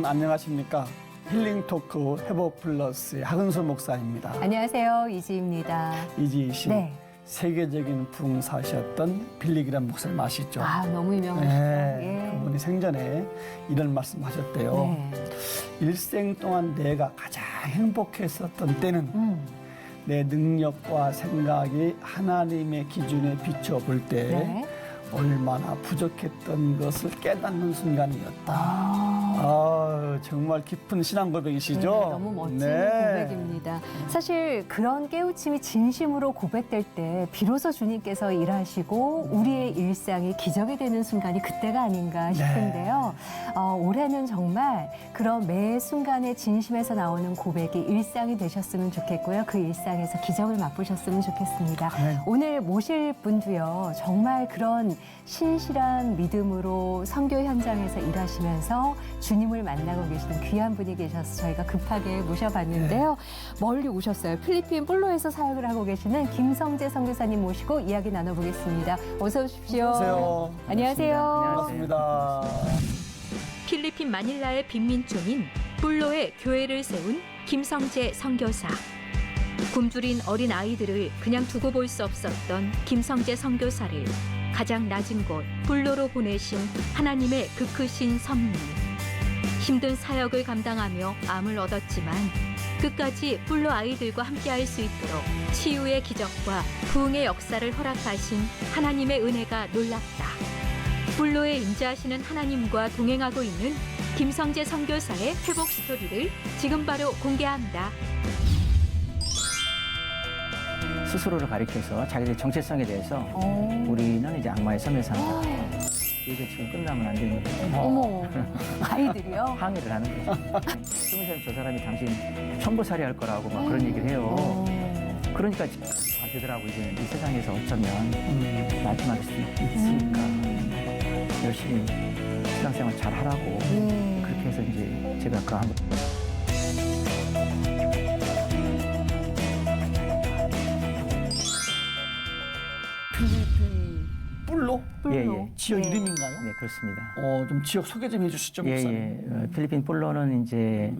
여러분 안녕하십니까? 힐링 토크 회복 플러스의 하근수 목사입니다. 안녕하세요. 이지입니다. 이지 씨, 네. 세계적인 부흥사셨던 빌리그람 목사님 아시죠? 아, 너무 유명하시죠. 네, 예. 그분이 생전에 이런 말씀하셨대요. 네. 일생 동안 내가 가장 행복했었던 때는 내 능력과 생각이 하나님의 기준에 비춰볼 때 네. 얼마나 부족했던 것을 깨닫는 순간이었다. 정말 깊은 신앙 고백이시죠? 네, 너무 멋진 고백입니다. 사실 그런 깨우침이 진심으로 고백될 때 비로소 주님께서 일하시고 우리의 일상이 기적이 되는 순간이 그때가 아닌가 싶은데요. 올해는 정말 그런 매 순간의 진심에서 나오는 고백이 일상이 되셨으면 좋겠고요. 그 일상에서 기적을 맛보셨으면 좋겠습니다. 네. 오늘 모실 분도요. 정말 그런 신실한 믿음으로 선교 현장에서 일하시면서 주님을 만나고 계시는 귀한 분이 계셔서 저희가 급하게 모셔봤는데요. 멀리 오셨어요. 필리핀 볼로에서 사역을 하고 계시는 김성재 선교사님 모시고 이야기 나눠보겠습니다. 어서 오십시오. 안녕하세요. 안녕하세요. 반갑습니다. 필리핀 마닐라의 빈민촌인 볼로에 교회를 세운 김성재 선교사. 굶주린 어린 아이들을 그냥 두고 볼 수 없었던 김성재 선교사를 가장 낮은 곳 볼로로 보내신 하나님의 그 크신 섭리. 힘든 사역을 감당하며 암을 얻었지만 끝까지 볼로 아이들과 함께할 수 있도록 치유의 기적과 부흥의 역사를 허락하신 하나님의 은혜가 놀랍다. 볼로에 임재하시는 하나님과 동행하고 있는 김성재 선교사의 회복 스토리를 지금 바로 공개합니다. 스스로를 가리켜서 자기들의 정체성에 대해서 우리는 이제 악마의 섬에 산다. 이게 지금 끝나면 안 되는 거죠. 어머, 아이들이요? 항의를 하는 거죠. 스무살 저 사람이 당신 천부살이 할 거라고 막 그런 얘기를 해요. 그러니까 되더라고. 이제 이 세상에서 어쩌면 마지막일 수도 있으니까 열심히 신앙생활 잘 하라고 그렇게 해서 이제 제가 그 한번 필리핀 볼로? 예. 지역 네. 이름인가요? 네, 그렇습니다. 좀 지역 소개 좀 해주시죠, 목사님. 필리핀 볼로는 이제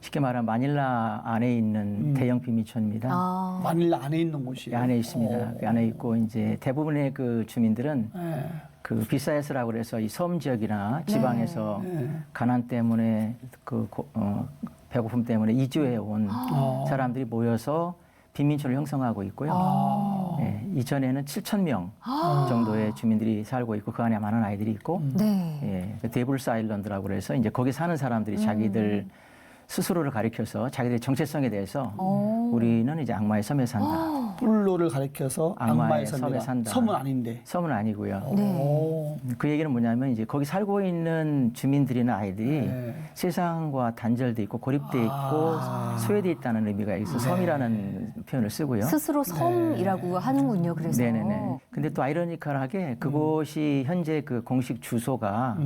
쉽게 말하면 마닐라 안에 있는 대형 빈민촌입니다. 아, 마닐라 안에 있는 곳이에요. 안에 있습니다. 그 안에 있고 이제 대부분의 그 주민들은 네. 그 비사에스라고 그래서 이 섬 지역이나 지방에서 가난 때문에 배고픔 때문에 이주해 온 사람들이 모여서 빈민촌을 형성하고 있고요. 이전에는 7,000명 정도의 주민들이 살고 있고 그 안에 많은 아이들이 있고 네. 데블스 아일랜드라고 그래서 이제 거기 사는 사람들이 자기들 스스로를 가리켜서 자기들의 정체성에 대해서 우리는 이제 악마의 섬에 산다. 볼로를 가리켜서 악마의 섬에 섬에 산다. 섬은 아닌데. 섬은 아니고요. 네. 그 얘기는 뭐냐면 이제 거기 살고 있는 주민들이나 아이들이 네. 세상과 단절돼 있고 고립돼 있고 소외돼 있다는 의미가 있어 섬이라는 표현을 쓰고요. 스스로 섬이라고 하는군요. 그래서. 네네네. 근데 또 아이러니컬하게 그곳이 현재 그 공식 주소가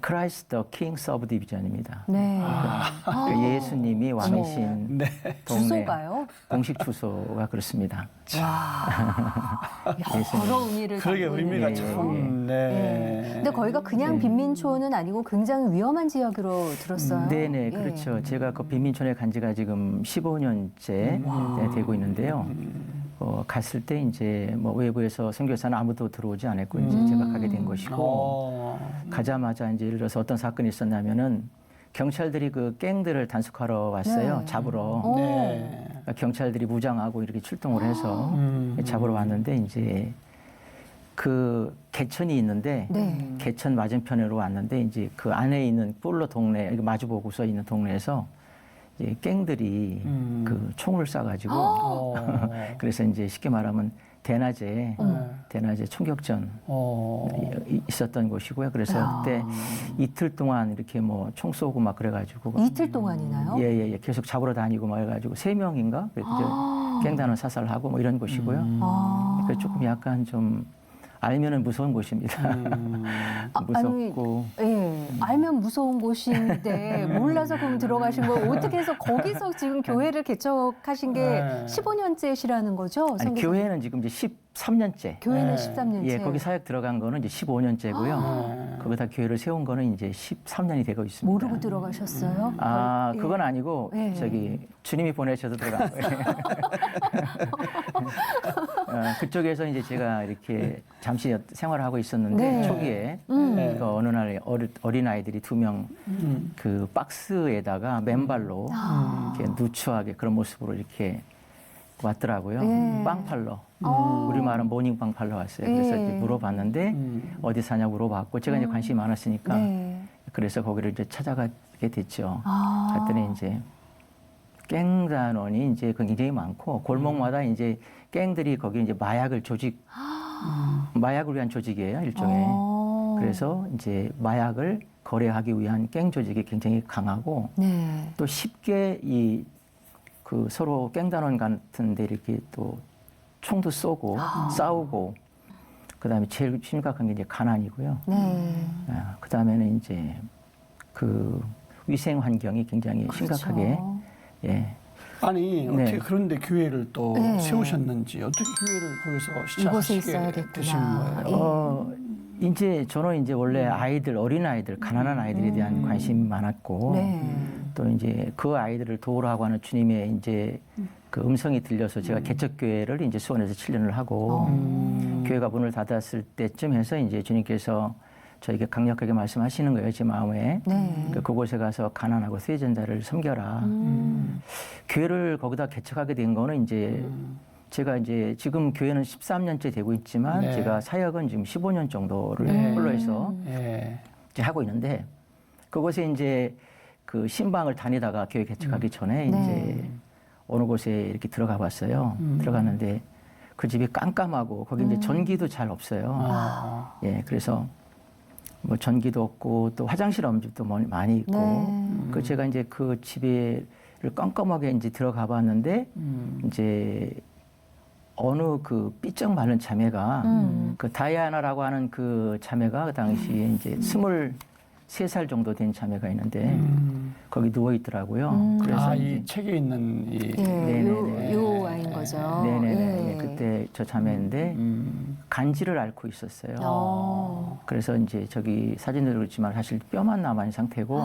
크라이스트 더 킹 서브 디비전입니다. 네. 그 예수님이 왕이신 네. 동네 주소가요? 공식 주소가 그렇습니다. 여러 의미를 그러게 담고 있는 의미가 예, 참. 네. 근데 거기가 그냥 빈민촌은 아니고 굉장히 위험한 지역으로 들었어요. 네네, 예. 그렇죠. 제가 그 빈민촌에 간 지가 지금 15년째 되고 있는데요. 갔을 때 이제 뭐 외부에서 선교사는 아무도 들어오지 않았고 이제 제가 가게 된 것이고 가자마자 이제 예를 들어서 어떤 사건이 있었냐면은 경찰들이 그 갱들을 단속하러 왔어요. 네. 잡으러. 네. 그러니까 경찰들이 무장하고 이렇게 출동을 해서 잡으러 왔는데 이제 그 개천이 있는데 네. 개천 맞은편으로 왔는데 이제 그 안에 있는 볼로 동네 마주 보고서 있는 동네에서 이제 갱들이 그 총을 쏴가지고 그래서 이제 쉽게 말하면 대낮에 총격전 있었던 곳이고요. 그래서 그때 이틀 동안 이렇게 뭐 총 쏘고 막 그래가지고 이틀 동안이나요? 예, 계속 잡으러 다니고 막 해가지고 3명인가 갱단을 사살하고 뭐 이런 곳이고요. 그래서 조금 약간 좀 알면은 무서운 곳입니다. 무섭고. 예, 알면 무서운 곳인데 몰라서 그럼 들어가신 거 어떻게 해서 거기서 지금 교회를 개척하신 게 네. 15년째시라는 거죠? 아니, 선교사님? 교회는 지금 이제 13년째. 교회는 네. 13년째. 예, 거기 사역 들어간 거는 이제 15년째고요. 거기다 교회를 세운 거는 이제 13년이 되고 있습니다. 모르고 들어가셨어요? 아, 예. 그건 아니고 예. 저기 주님이 보내셔서 들어간 거예요. 그쪽에서 이제 제가 이렇게 잠시 생활을 하고 있었는데 네. 초기에 네. 그 어느 날 어린 아이들이 2명 그 박스에다가 맨발로 이렇게 누추하게 그런 모습으로 이렇게 왔더라고요. 네. 빵 팔러. 어. 우리 말은 모닝빵 팔러 왔어요. 그래서 네. 이제 물어봤는데 어디 사냐고 물어봤고 제가 이제 관심이 많았으니까 네. 그래서 거기를 이제 찾아가게 됐죠. 아. 갔더니 이제 깽단원이 이제 굉장히 많고 골목마다 이제 깽들이 거기 이제 마약을 마약을 위한 조직이에요, 일종의. 어. 그래서 이제 마약을 거래하기 위한 깽 조직이 굉장히 강하고 네. 또 쉽게 이 그 서로 깽단원 같은데 이렇게 또 총도 쏘고 싸우고 그다음에 제일 심각한 게 이제 가난이고요. 네. 그다음에는 이제 그 위생 환경이 굉장히 심각하게 그렇죠. 예. 아니 네. 어떻게 그런데 교회를 또 네. 세우셨는지 어떻게 교회를 거기서 이곳에 시작하시게 되신 있어야겠구나. 거예요? 이제 저는 이제 원래 아이들, 어린 아이들, 가난한 아이들에 대한 관심이 많았고 네. 또 이제 그 아이들을 도우라고 하는 주님의 이제 그 음성이 들려서 제가 개척교회를 이제 수원에서 7년을 하고 교회가 문을 닫았을 때쯤 해서 이제 주님께서 저에게 강력하게 말씀하시는 거예요, 제 마음에. 네. 그곳에 가서 가난하고 세전자를 섬겨라. 교회를 거기다 개척하게 된 거는 이제 제가 이제 지금 교회는 13년째 되고 있지만 네. 제가 사역은 지금 15년 정도를 네. 홀로해서 예. 이제 하고 있는데 그곳에 이제 그 신방을 다니다가 교회 개척하기 전에 네. 이제 어느 곳에 이렇게 들어가 봤어요. 들어갔는데 그 집이 깜깜하고 거기 이제 전기도 잘 없어요. 아. 예, 그래서 뭐 전기도 없고 또 화장실 없는 집도 많이 있고 네. 그 제가 이제 그 집에를 깜깜하게 이제 들어가 봤는데 이제 어느 그 삐쩍 마른 자매가 그 다이아나라고 하는 그 자매가 그 당시에 이제 23살 정도 된 자매가 있는데 거기 누워 있더라고요. 그래서 아, 이제 이 책에 있는 이 예, 네네네. 요 아이인 거죠. 네네네. 예. 그때 저 자매인데 간질을 앓고 있었어요. 그래서 이제 저기 사진으로 그렇지만 사실 뼈만 남아 있는 상태고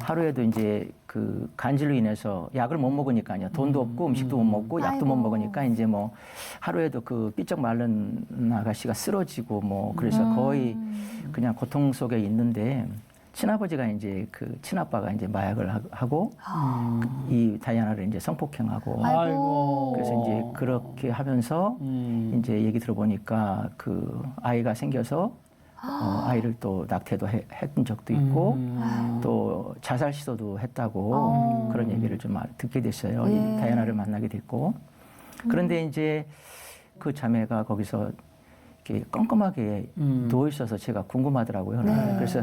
하루에도 이제 그 간질로 인해서 약을 못 먹으니까요. 돈도 없고 음식도 못 먹고 약도 아이고. 못 먹으니까 이제 뭐 하루에도 그 삐쩍 마른 아가씨가 쓰러지고 뭐 그래서 거의 그냥 고통 속에 있는데 친아버지가 이제 그 친아빠가 이제 마약을 하고 이 다이아나를 이제 성폭행하고 아이고. 그래서 이제 그렇게 하면서 이제 얘기 들어보니까 그 아이가 생겨서 아이를 또 낙태도 했던 적도 있고 또 자살 시도도 했다고 그런 얘기를 좀 듣게 됐어요. 이 다이아나를 만나게 됐고 그런데 이제 그 자매가 거기서 이렇게 껌껌하게 누워 있어서 제가 궁금하더라고요. 네. 그래서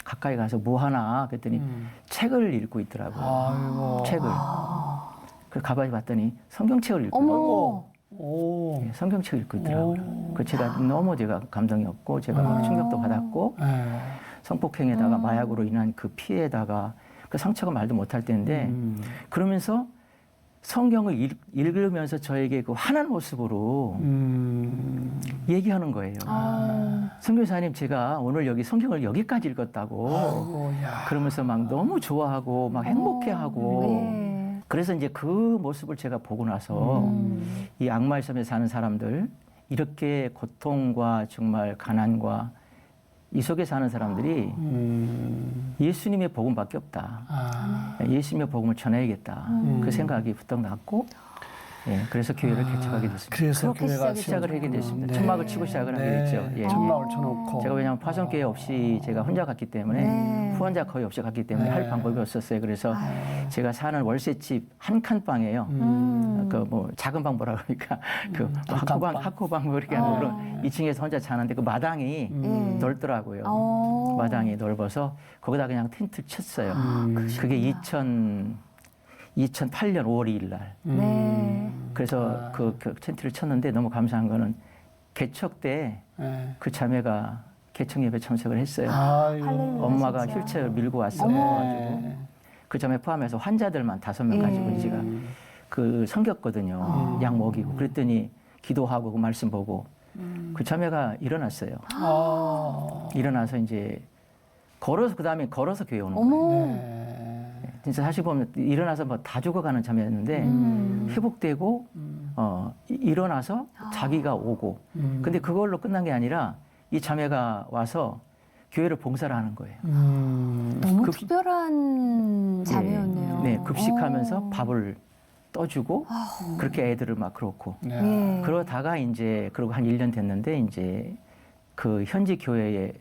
가까이 가서 뭐 하나 그랬더니 책을 읽고 있더라고요. 아이고. 책을. 그래서 가만히 봤더니 성경책을 읽고 있더라고요. 어머. 오. 예, 성경책을 읽고 있더라고요. 그 제가 너무 제가 감동이었고 제가 막 충격도 받았고 예. 성폭행에다가 마약으로 인한 그 피해에다가 그 상처가 말도 못할 때인데 그러면서 성경을 읽으면서 저에게 그 환한 모습으로 얘기하는 거예요. 선교사님 제가 오늘 여기 성경을 여기까지 읽었다고 아이고, 야. 그러면서 막 너무 좋아하고 막 행복해하고 네. 그래서 이제 그 모습을 제가 보고 나서 이 악마의 섬에 사는 사람들 이렇게 고통과 정말 가난과 이 속에 사는 사람들이 예수님의 복음밖에 없다. 아. 예수님의 복음을 전해야겠다. 그 생각이 부쩍 났고 예, 그래서 교회를 개척하게 됐습니다. 그래서 그렇게 교회가 시작이 하게 됐습니다. 네. 천막을 치고 시작을 하게 됐죠. 예. 천막을 쳐놓고. 제가 왜냐하면 파송교회 없이 제가 혼자 갔기 때문에 네. 후원자 거의 없이 갔기 때문에 네. 할 방법이 없었어요. 그래서 제가 사는 월세집 한 칸 방이에요. 그 뭐 작은 방 뭐라 그러니까 그 학고방 뭐 이렇게 하는 그런 2층에서 혼자 자는데 그 마당이 넓더라고요. 마당이 넓어서 거기다 그냥 텐트 쳤어요. 그게 2008년 5월 2일 날. 네. 그래서 그 텐트를 쳤는데 너무 감사한 거는 개척 때 네. 그 자매가 개척 예배 참석을 했어요. 아이고. 할렐루야. 엄마가 진짜. 휠체어 밀고 왔어. 어머. 가지고 그 자매 포함해서 환자들만 5명 가지고 예. 제가 그 섬겼거든요. 약 먹이고 그랬더니 기도하고 그 말씀 보고 그 자매가 일어났어요. 아. 일어나서 이제 걸어서 그다음에 걸어서 교회 오는 거예요. 어머. 네. 진짜 사실 보면 일어나서 뭐 다 죽어가는 자매였는데 회복되고 일어나서 자기가 오고 근데 그걸로 끝난 게 아니라 이 자매가 와서 교회를 봉사를 하는 거예요. 너무 급- 특별한 자매였네요. 네, 급식하면서 어. 밥을 떠주고 그렇게 애들을 막 그렇고 네. 예. 그러다가 이제 그러고 한 1년 됐는데 이제 그 현지 교회에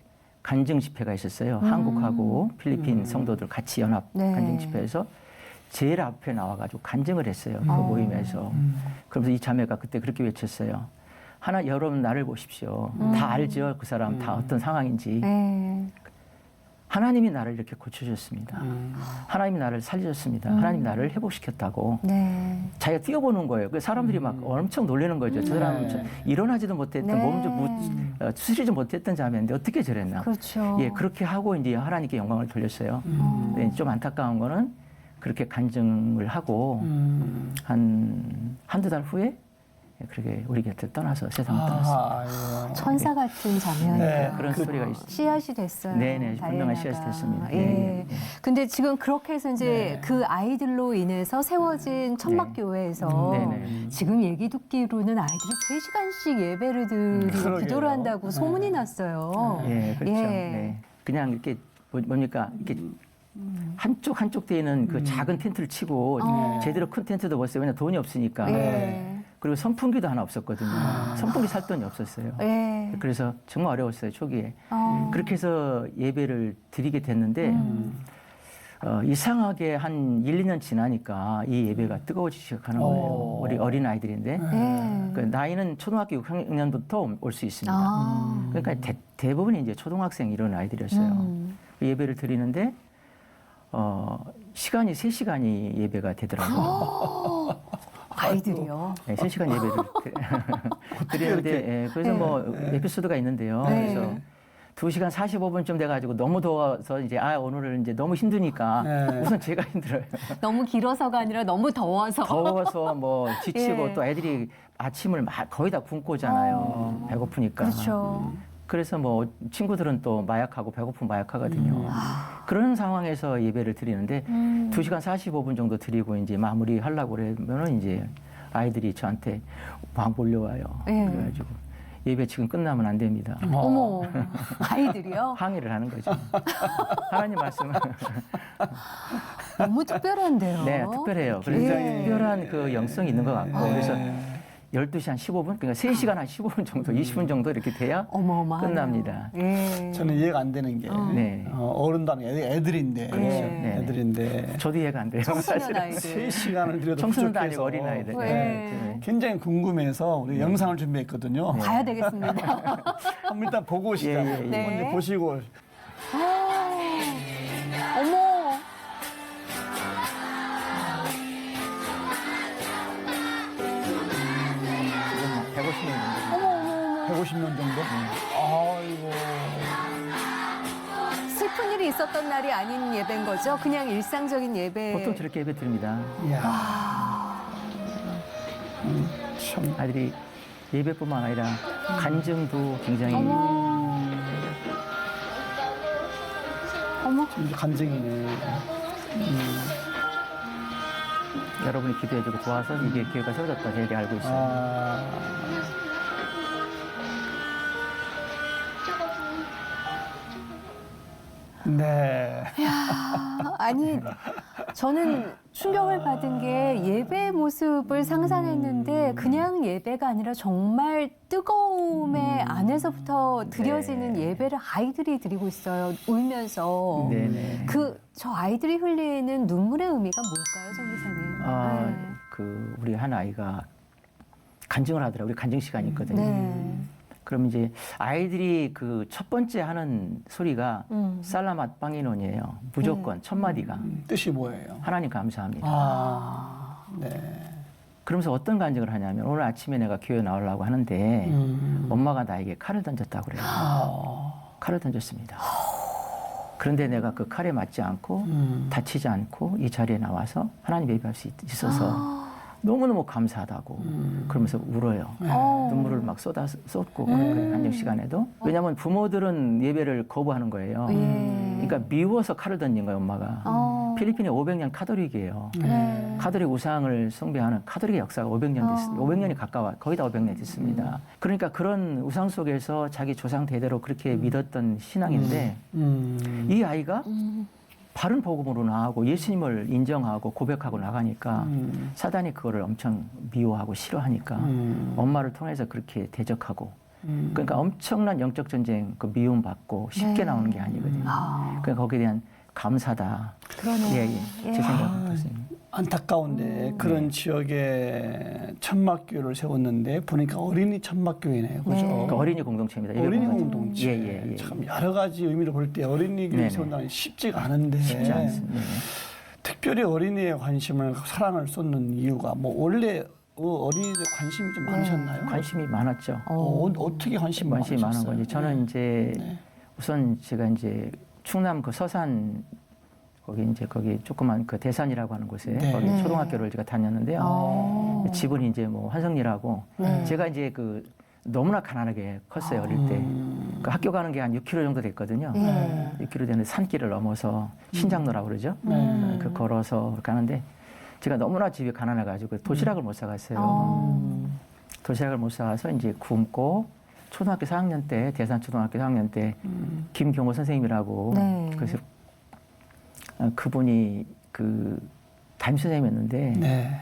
간증 집회가 있었어요. 한국하고 필리핀 성도들 같이 연합 네. 간증 집회에서 제일 앞에 나와가지고 간증을 했어요. 그 어. 모임에서. 그러면서 이 자매가 그때 그렇게 외쳤어요. 하나 여러분 나를 보십시오. 다 알죠. 그 사람 다 어떤 상황인지. 네. 하나님이 나를 이렇게 고쳐주셨습니다. 하나님이 나를 살려줬습니다. 하나님이 나를 회복시켰다고. 네. 자기가 뛰어보는 거예요. 그 사람들이 막 엄청 놀라는 거죠. 저 사람은 네. 일어나지도 못했던 네. 몸 좀 수술이지 못했던 자매인데 어떻게 저랬나. 그렇죠. 예, 그렇게 하고 이제 하나님께 영광을 돌렸어요. 네, 좀 안타까운 거는 그렇게 간증을 하고 한두 달 후에 그렇게 우리 곁을 떠나서 세상을 떠났습니다. 아이고. 천사 같은 자매였네요. 네. 그런 소리가 있어요. 씨앗이 됐어요. 네네, 분명한 다이애나가. 씨앗이 됐습니다. 예. 네. 근데 지금 그렇게 해서 이제 그 아이들로 인해서 세워진 천막교회에서 네네. 지금 얘기 듣기로는 아이들이 3시간씩 예배를 드리고 그러게요. 기도를 한다고 소문이 났어요. 예, 그렇죠. 예. 네. 그냥 이렇게 뭡니까 이렇게 한쪽 뒤에는 그 작은 텐트를 치고 제대로 큰 텐트도 못 써요. 왜냐 돈이 없으니까. 예. 그리고 선풍기도 하나 없었거든요. 선풍기 살 돈이 없었어요. 예. 그래서 정말 어려웠어요 초기에. 그렇게 어. 해서 예배를 드리게 됐는데 이상하게 한 1, 2년 지나니까 이 예배가 뜨거워지기 시작하는 거예요. 우리 어린 아이들인데 예. 그 나이는 초등학교 6학년부터 올 수 있습니다. 아. 그러니까 대부분이 이제 초등학생 이런 아이들이었어요. 그 예배를 드리는데 시간이 3시간이 예배가 되더라고요. 아이들이요. 네, 3시간 예배를 드리는데 예, 그래서 뭐 에피소드가 있는데요. 네. 그래서 2시간 45분쯤 돼가지고 너무 더워서 이제 오늘은 이제 너무 힘드니까 네. 우선 제가 힘들어요. 너무 길어서가 아니라 너무 더워서. 더워서 뭐 지치고 예. 또 애들이 아침을 거의 다 굶고 오잖아요. 배고프니까. 그렇죠. 그래서 뭐 친구들은 또 마약하고 배고픈 마약하거든요. 그런 상황에서 예배를 드리는데 2시간 45분 정도 드리고 이제 마무리 하려고 그러면은 이제 아이들이 저한테 막 몰려와요. 예. 그래가지고 예배 지금 끝나면 안 됩니다. 어머, 아이들이요? 항의를 하는 거죠. 하나님 말씀은 너무 특별한데요. 네, 특별해요. 그래서 예. 특별한 그 영성이 있는 것 같고 그래서 12시 한 15분, 그러니까 3시간 한 15분 정도, 20분 정도 이렇게 돼야 어마어마하네요. 끝납니다. 예. 저는 이해가 안 되는 게 네. 어른도 아니고 애들인데 그렇죠. 네. 애들인데 저도 이해가 안 돼요. 청소년 아이들. 3시간을 드려도 청소년도 부족해서 아니고 어린 아이들. 네. 네. 굉장히 궁금해서 우리 영상을 준비했거든요. 봐야 되겠습니다. 한번 일단 보고 오시죠. 예, 예, 예. 한번 네. 이제 보시고 어머, 150명 정도? 아이고. 슬픈 일이 있었던 날이 아닌 예배인 거죠? 그냥 일상적인 예배. 보통 저렇게 예배 드립니다. 이야. 참. 아이들이 예배뿐만 아니라 간증도 굉장히 어머, 진짜 간증이네. 여러분이 기도해주고 도와서 이게 교회가 세워졌다 저렇게 알고 있어요. 아. 네. 아니 저는 충격을 받은 게 예배 모습을 상상했는데 그냥 예배가 아니라 정말 뜨거움의 안에서부터 드려지는 네. 예배를 아이들이 드리고 있어요. 울면서. 네네. 저 아이들이 흘리는 눈물의 의미가 뭘까요, 정 기사님? 그 우리 한 아이가 간증을 하더라고요. 우리 간증 시간이 있거든요. 네. 그럼 이제 아이들이 그 첫 번째 하는 소리가 살라맛 빵이논이에요. 무조건 첫 마디가 뜻이 뭐예요? 하나님 감사합니다. 아. 네. 그러면서 어떤 간증을 하냐면 오늘 아침에 내가 교회 나오려고 하는데 엄마가 나에게 칼을 던졌다고 그래요. 칼을 던졌습니다. 그런데 내가 그 칼에 맞지 않고 다치지 않고 이 자리에 나와서 하나님 예배할 수 있어서 너무너무 감사하다고 그러면서 울어요. 눈물을 막 쏟고 그런 한정 시간에도. 왜냐하면 부모들은 예배를 거부하는 거예요. 그러니까 미워서 칼을 던진 거예요, 엄마가. 필리핀이 500년 카톨릭이에요. 카톨릭 우상을 숭배하는 카톨릭의 역사가 500년 됐습니다. 500년이 가까워 거의 다 500년 됐습니다. 그러니까 그런 우상 속에서 자기 조상 대대로 그렇게 믿었던 신앙인데 이 아이가 바른 복음으로 나가고 예수님을 인정하고 고백하고 나가니까 사단이 그거를 엄청 미워하고 싫어하니까 엄마를 통해서 그렇게 대적하고 그러니까 엄청난 영적 전쟁 그 미움받고 쉽게 나오는 게 아니거든요. 그러니까 거기에 대한 감사다. 그러네요. 제 생각은 그렇습니다. 안타까운데 그런 지역에 천막교회를 세웠는데 보니까 어린이 천막교회네요. 그죠? 그러니까 어린이 공동체입니다. 어린이 이런 공동체. 예. 참 여러 가지 의미로 볼 때 어린이 교회 세운다는 게 쉽지가 않은데 쉽지 않습니다. 특별히 어린이에 관심을 사랑을 쏟는 이유가 뭐 원래 어린이들 관심이 좀 많으셨나요? 관심이 많았죠. 어떻게 관심이 많은 많으셨어요? 건지 저는 이제 우선 제가 이제 충남 그 서산 거기 조그만 그 대산이라고 하는 곳에 거기 초등학교를 제가 다녔는데요. 집은 이제 뭐 환성리라고 제가 이제 그 너무나 가난하게 컸어요 어릴 때. 그 학교 가는 게 한 6km 정도 됐거든요. 6km 되는 산길을 넘어서 신장로라고 그러죠. 그 걸어서 가는데 제가 너무나 집이 가난해가지고 도시락을 못 사갔어요. 도시락을 못 사가서 이제 굶고 초등학교 4학년 때 대산 초등학교 4학년 때 김경호 선생님이라고 그래서 그분이 그 담임 선생님이었는데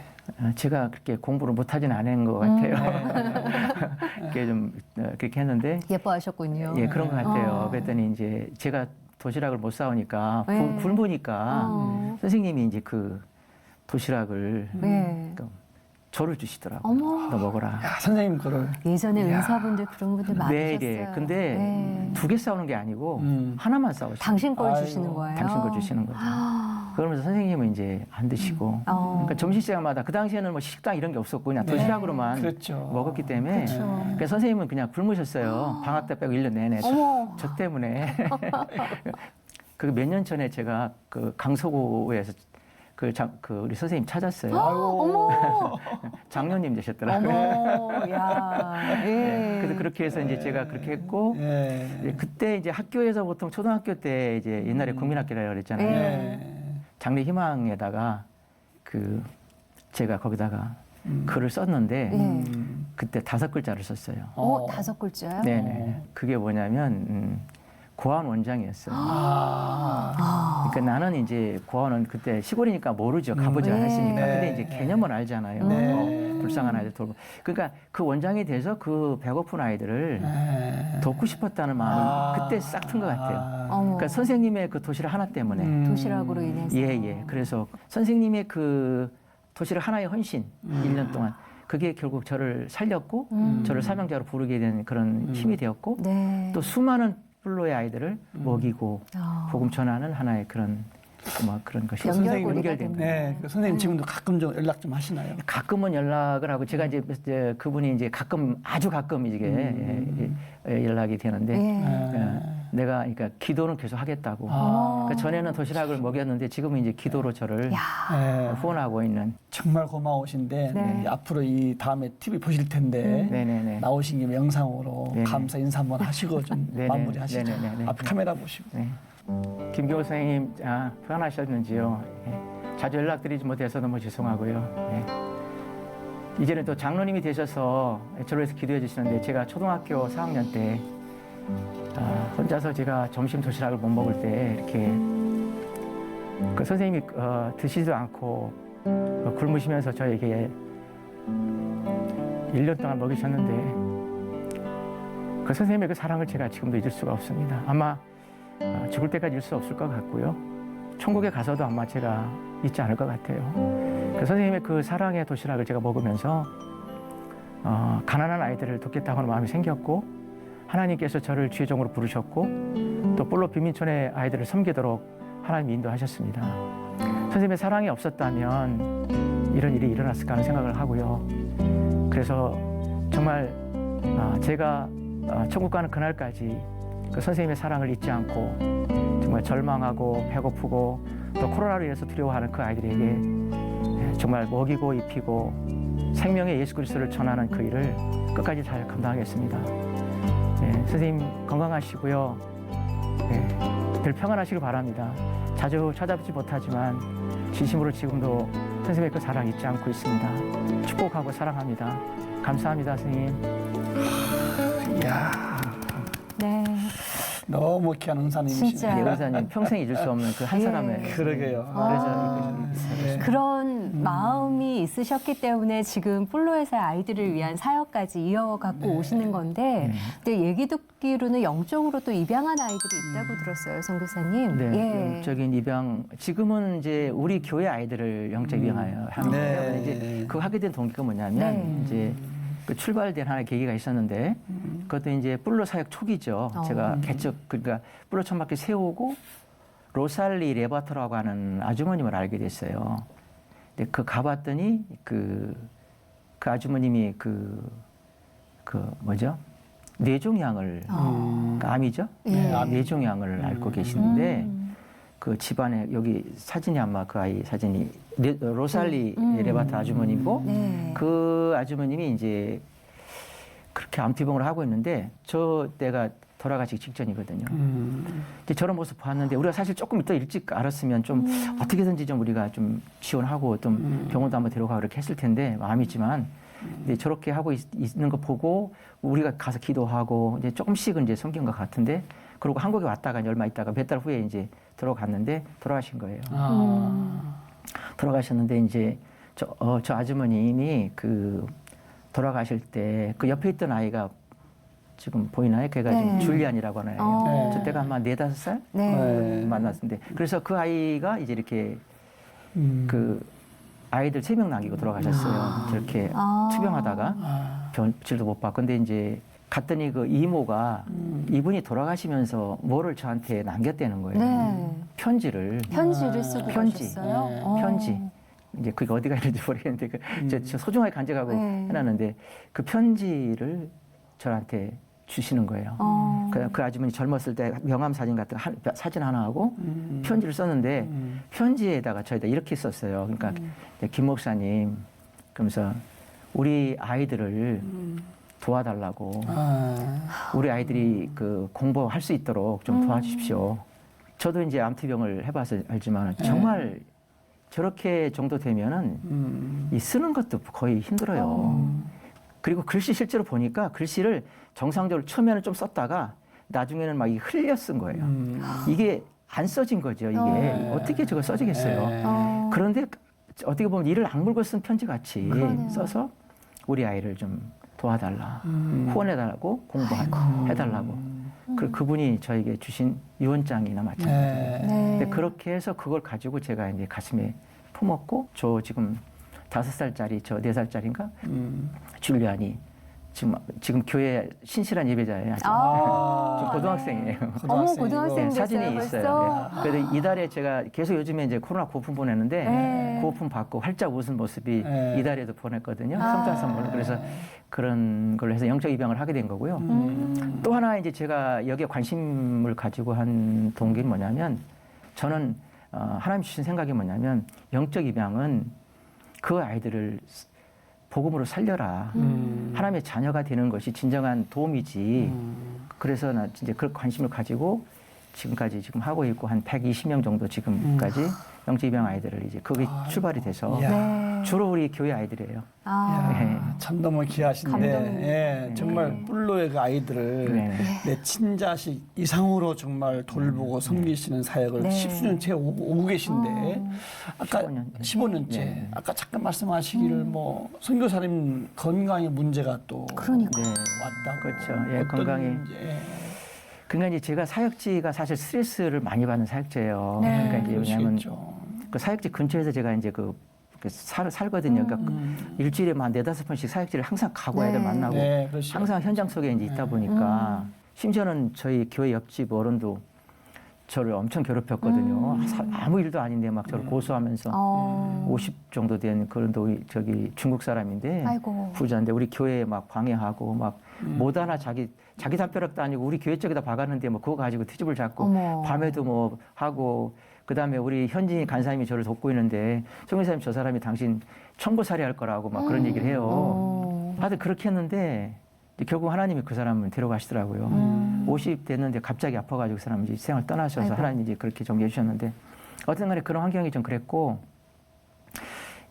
제가 그렇게 공부를 못하지는 않은 것 같아요. 그렇게 좀 그렇게 했는데 예뻐하셨군요. 예 그런 것 같아요. 그랬더니 이제 제가 도시락을 못 사오니까 굶으니까 선생님이 이제 그 도시락을 그러니까 저를 주시더라고요. 너 먹어라. 야, 선생님 그걸 예전에 의사분들 그런 분들 많으셨어요. 네. 근데 2개 싸우는 게 아니고 하나만 싸우시고 당신 걸 아이고, 주시는 거예요? 당신 걸 주시는 거죠. 그러면서 선생님은 이제 안 드시고 그러니까 점심시간마다 그 당시에는 뭐 식당 이런 게 없었고 그냥 도시락으로만 그렇죠. 먹었기 때문에 그러니까 선생님은 그냥 굶으셨어요. 방학 때 빼고 1년 내내 저 때문에 그 몇 년 전에 제가 그 강서구에서 그 우리 선생님 찾았어요. 장로님 되셨더라고요. 그래서 그렇게 해서 이제 제가 그렇게 했고 이제 그때 이제 학교에서 보통 초등학교 때 이제 옛날에 국민학교라고 그랬잖아요. 장래 희망에다가 그 제가 거기다가 글을 썼는데 그때 5글자를 썼어요. 5글자요? 네네. 그게 뭐냐면 고아원 원장이었어요. 그러니까 나는 이제 고아원은 그때 시골이니까 모르죠. 가보지 않았으니까. 근데 이제 개념은 알잖아요. 불쌍한 아이들 돌보. 그러니까 그 원장이 돼서 그 배고픈 아이들을 돕고 싶었다는 마음이 그때 싹 튼 것 같아요. 그러니까 선생님의 그 도시락 하나 때문에. 도시락으로 인해서. 예. 그래서 선생님의 그 도시락 하나의 헌신 1년 동안. 그게 결국 저를 살렸고 저를 사명자로 부르게 된 그런 힘이 되었고 또 수많은 플로의 아이들을 먹이고 복음 전하는 하나의 그런 것이 연결된 네, 그 선생님 지금도 가끔 좀 연락 좀 하시나요? 가끔은 연락을 하고 제가 이제 그분이 이제 가끔 아주 가끔 이게 연락이 되는데 내가 그러니까 기도는 계속 하겠다고. 그러니까 전에는 도시락을 먹였는데 지금은 이제 기도로 저를 후원하고 있는. 정말 고마우신데 앞으로 이 다음에 TV 보실 텐데 나오신 김에 영상으로 감사 인사 한번 하시고 좀 마무리하시죠. 앞에 카메라 보시고. 김경호 선생님 편하셨는지요? 자주 연락드리지 못해서 너무 죄송하고요. 이제는 또 장로님이 되셔서 저를 위해서 기도해 주시는데 제가 초등학교 4학년 때 혼자서 제가 점심 도시락을 못 먹을 때 이렇게 그 선생님이 드시지도 않고 굶으시면서 저에게 1년 동안 먹이셨는데 그 선생님의 그 사랑을 제가 지금도 잊을 수가 없습니다. 아마 죽을 때까지 잊을 수 없을 것 같고요. 천국에 가서도 아마 제가 잊지 않을 것 같아요. 그 선생님의 그 사랑의 도시락을 제가 먹으면서 가난한 아이들을 돕겠다고 하는 마음이 생겼고 하나님께서 저를 주의종으로 부르셨고 또 볼로 빈민촌의 아이들을 섬기도록 하나님이 인도하셨습니다. 선생님의 사랑이 없었다면 이런 일이 일어났을까 하는 생각을 하고요. 그래서 정말 제가 천국 가는 그날까지 그 선생님의 사랑을 잊지 않고 정말 절망하고 배고프고 또 코로나로 인해서 두려워하는 그 아이들에게 정말 먹이고 입히고 생명의 예수 그리스도를 전하는 그 일을 끝까지 잘 감당하겠습니다. 선생님 건강하시고요. 늘 평안하시길 바랍니다. 자주 찾아뵙지 못하지만 진심으로 지금도 선생님의 그 사랑 잊지 않고 있습니다. 축복하고 사랑합니다. 감사합니다, 선생님. 이야. 네. 너무 귀한 은사님이시네요. 진짜. 은사님 평생 잊을 수 없는 그 한 사람의 그러게요. 그래서 그런 마음이 있으셨기 때문에 지금 뿔로에서의 아이들을 위한 사역까지 이어갖고 오시는 건데, 근데 얘기 듣기로는 영적으로 또 입양한 아이들이 있다고 들었어요, 선교사님. 네, 영적인 입양. 지금은 이제 우리 교회 아이들을 영적 입양하여 하는 거예요. 이제 그 하게 된 동기가 뭐냐면 이제 그 출발된 하나의 계기가 있었는데 그것도 이제 뿔로 사역 초기죠. 제가 개척 그러니까 뿔로 천막교 세우고 로살리 레바토라고 하는 아주머님을 알게 됐어요. 근데 그 가봤더니 그 아주머님이 그 뭐죠? 뇌종양을 암이죠. 뇌종양을 앓고 계시는데 그 집안에 여기 사진이 아마 그 아이 사진이 로살리 레바토 아주머니고 그 아주머님이 이제 그렇게 암투병을 하고 있는데 저 때가 돌아가시기 직전이거든요. 이제 저런 모습 봤는데 우리가 사실 조금 더 일찍 알았으면 좀 어떻게든지 좀 우리가 좀 지원하고 좀 병원도 한번 데려가고 이렇게 했을 텐데 암이지만 근데 저렇게 하고 있는 거 보고 우리가 가서 기도하고 이제 조금씩은 이제 섬긴 것 같은데 그리고 한국에 왔다가 얼마 있다가 몇 달 후에 이제 들어갔는데 돌아가신 거예요. 돌아가셨는데 이제 저 아주머님이 그 돌아가실 때 그 옆에 있던 아이가 지금 보이나요? 걔가 지금 줄리안이라고 하나요? 저 때가 아마 4-5살 만났는데 그래서 그 아이가 이제 이렇게 그 아이들 3명 남기고 돌아가셨어요. 저렇게 투병하다가 병실도 못 받고 근데 이제 갔더니 그 이모가 이분이 돌아가시면서 뭐를 저한테 남겼다는 거예요. 편지를 쓰고 가셨어요? 편지. 이제 그게 어디가 있는지 모르겠는데 저 소중하게 간직하고 해놨는데 그 편지를 저한테 주시는 거예요. 그 아주머니 젊었을 때 명함 사진 같은 사진 하나 하고 편지를 썼는데 편지에다가 저희다 이렇게 썼어요. 그러니까 김 목사님 그러면서 우리 아이들을 도와달라고 우리 아이들이 그 공부할 수 있도록 좀 도와주십시오. 저도 이제 암투병을 해봐서 알지만 정말 저렇게 정도 되면은 이 쓰는 것도 거의 힘들어요. 그리고 글씨 실제로 보니까 글씨를 정상적으로 처음에는 좀 썼다가 나중에는 막 흘려 쓴 거예요. 이게 안 써진 거죠. 이게 어떻게 저거 써지겠어요. 그런데 어떻게 보면 이를 악물고 쓴 편지 같이 써서 우리 아이를 좀 도와달라, 후원해달라고 공부해달라고. 그리고 그분이 저에게 주신 유언장이나 마찬가지예요. 근데 그렇게 해서 그걸 가지고 제가 이제 가슴에 품었고 저 지금 5살짜리 저 4살짜리인가 줄리안이 지금 교회 신실한 예배자예요. 지금 고등학생이에요. 고등학생 사진이 있어요. 네. 그래서 이달에 제가 계속 요즘에 이제 코로나 구호품 보내는데 구호품 받고 활짝 웃은 모습이 이달에도 보냈거든요. 성장 선물을. 그래서 그런 걸로 해서 영적 입양을 하게 된 거고요. 또 하나 이제 제가 여기에 관심을 가지고 한 동기는 뭐냐면 저는 하나님 주신 생각이 뭐냐면 영적 입양은 그 아이들을 복음으로 살려라. 하나님의 자녀가 되는 것이 진정한 도움이지. 그래서 나 이제 그 관심을 가지고 지금까지 지금 하고 있고 한 120명 정도 지금까지 영적 입양 아이들을 이제 그게 출발이 돼서 주로 우리 교회 아이들이에요. 참 너무 귀하신데 정말 뿔로의 그 아이들을 내 친자식 이상으로 정말 돌보고 섬기시는 사역을 10수년째 오고 계신데 아까 15년째 아까 잠깐 말씀하시기를 뭐 선교사님 건강에 문제가 또 왔다고 그렇죠. 예, 건강에 그러니까 이제 제가 사역지가 사실 스트레스를 많이 받는 사역지예요. 그러니까 이제 왜냐하면 그 사역지 근처에서 제가 이제 살거든요. 그러니까 일주일에 한 4-5번씩 사역지를 항상 가고 애들 만나고 항상 현장 속에 이제 있다 보니까 심지어는 저희 교회 옆집 어른도 저를 엄청 괴롭혔거든요. 아무 일도 아닌데 막 저를 고소하면서 50 정도 된 그런 저기 중국 사람인데 아이고. 부자인데 우리 교회에 막 방해하고 막 못 하나 자기 담벼락도 아니고 우리 교회 쪽에다 박았는데 뭐 그거 가지고 트집을 잡고 어머. 밤에도 뭐 하고 그다음에 우리 현진이 간사님이 저를 돕고 있는데 송교사님 저 사람이 당신 청부 살해할 거라고 막 그런 얘기를 해요. 다들 그렇게 했는데 결국 하나님이 그 사람을 데려가시더라고요. 50 됐는데 갑자기 아파가지고 그 사람이 이제 세상을 떠나셔서 아이고. 하나님이 이제 그렇게 정리해 주셨는데 어떤 간에 그런 환경이 좀 그랬고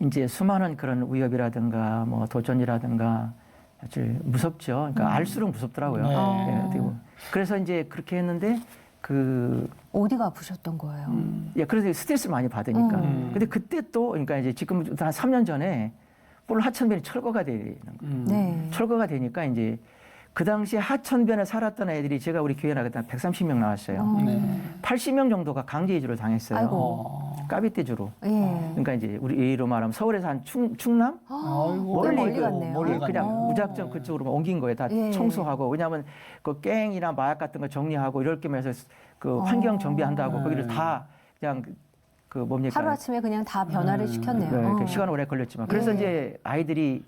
이제 수많은 그런 위협이라든가 뭐 도전이라든가 사실 무섭죠. 그러니까 알수록 무섭더라고요. 예, 그리고 그래서 이제 그렇게 했는데 어디가 아프셨던 거예요? 예, 그래서 스트레스를 많이 받으니까. 근데 그때 또 그러니까 이제 지금 한 3년 전에 볼로 하천변이 철거가 되는 거예요. 네. 철거가 되니까 이제 그 당시에 하천변에 살았던 애들이 제가 우리 교회 나갔다 130명 나왔어요. 80명 정도가 강제 이주를 당했어요. 아이고. 까비떼주로. 예. 그러니까 이제 우리 예로 말하면 서울에서 한 충남 아이고, 꽤 멀리 그 갔네요. 멀리 그냥 갔네요. 무작정 그쪽으로 옮긴 거예요. 다 예. 청소하고. 왜냐하면 그 갱이나 마약 같은 거 정리하고 이럴 겸해서 그 환경 정비한다고 거기를 다 그냥 그 뭡니까? 하루아침에 그냥 다 변화를 시켰네요. 네, 그 시간 오래 걸렸지만. 그래서 예. 이제 아이들이